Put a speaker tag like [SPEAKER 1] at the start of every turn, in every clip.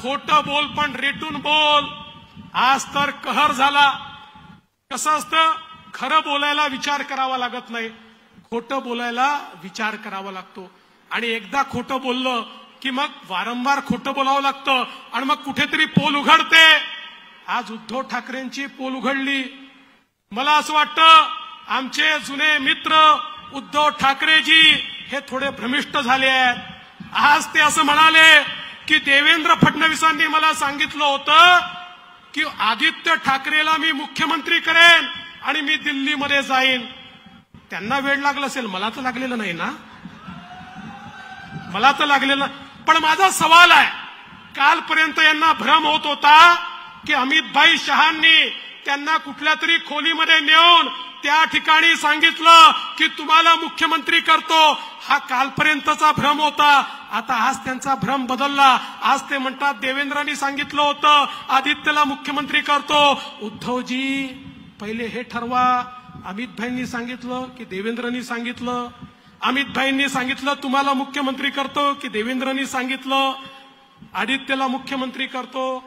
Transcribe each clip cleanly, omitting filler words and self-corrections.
[SPEAKER 1] खोटं बोल पण रेटून बोल. आज तर कहर झाला. कसं असतं, खरं बोलायला विचार करावा लागत नाही, खोटं बोलायला विचार करावा लागतो. आणि एकदा खोटं बोललं की मग वारंवार खोटं बोलावं लागतं आणि मग कुठेतरी पोल उघडते. आज उद्धव ठाकरेंची पोल उघडली. मला असं वाटतं आमचे जुने मित्र उद्धव ठाकरेजी हे थोडे भ्रमिष्ट झाले आहेत. आज ते असं म्हणाले की देवेंद्र फडणवीसांनी मला सांगितलं होतं की आदित्य ठाकरेला मी मुख्यमंत्री करेन आणि मी दिल्लीमध्ये जाईन. त्यांना वेळ लागला असेल, मला तर लागलेलं नाही ना, मला तर लागलेलं. पण माझा सवाल आहे, कालपर्यंत यांना भ्रम होत होता की अमितभाई शहांनी त्यांना कुठल्या तरी खोलीमध्ये नेऊन त्या ठिकाणी सांगितलं की तुम्हाला मुख्यमंत्री करतो. हा कालपर्यंतचा भ्रम होता. आता आज त्यांचा भ्रम बदलला. आज ते म्हणतात देवेंद्रांनी सांगितलं होतं आदित्यला मुख्यमंत्री करतो. उद्धवजी पहिले हे ठरवा, अमितभाईंनी सांगितलं की देवेंद्रांनी सांगितलं? अमितभाईंनी सांगितलं तुम्हाला मुख्यमंत्री करतो की देवेंद्रांनी सांगितलं आदित्यला मुख्यमंत्री करतो?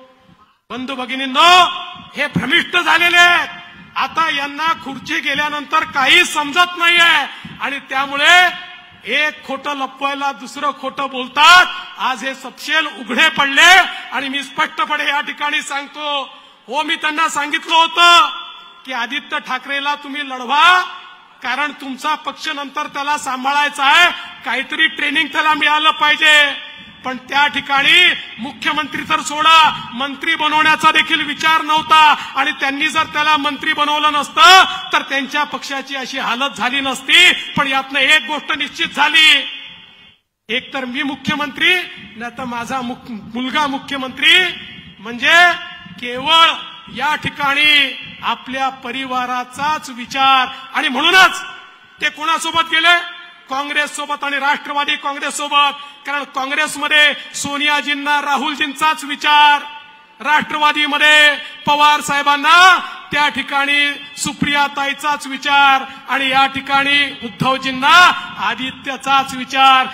[SPEAKER 1] बंधू भगिनींनो, हे भ्रमिष्ट झालेले आहेत. आता यांना खुर्ची गेल्यानंतर काही समजत नाहीये आणि त्यामुळे एक खोटं लपवायला दुसरं खोटं बोलतात. आज हे सपशेल उघडे पडले आणि मी स्पष्टपणे या ठिकाणी सांगतो, हो, मी त्यांना सांगितलं होतं की आदित्य ठाकरेला तुम्ही लढवा, कारण तुमचा पक्ष नंतर त्याला सांभाळायचा आहे, काहीतरी ट्रेनिंग त्याला मिळालं पाहिजे. पण त्या ठिकाणी मुख्यमंत्री तर सोडा, मंत्री बनवण्याचा देखील विचार नव्हता. आणि त्यांनी जर त्याला मंत्री बनवलं नसतं तर त्यांच्या पक्षाची अशी हालत झाली नसती. पण यातनं एक गोष्ट निश्चित झाली, एक तर मी मुख्यमंत्री, नाही तर माझा मुलगा मुख्यमंत्री. म्हणजे केवळ या ठिकाणी आपल्या परिवाराचाच विचार. आणि म्हणूनच ते कोणासोबत गेले? काँग्रेस सोबत आणि राष्ट्रवादी काँग्रेस सोबत. कारण काँग्रेसमध्ये सोनियाजींना राहुलजींचाच विचार, राष्ट्रवादीमध्ये पवार साहेबांना त्या ठिकाणी सुप्रियाताईचाच विचार आणि या ठिकाणी उद्धवजींना आदित्यचाच विचार.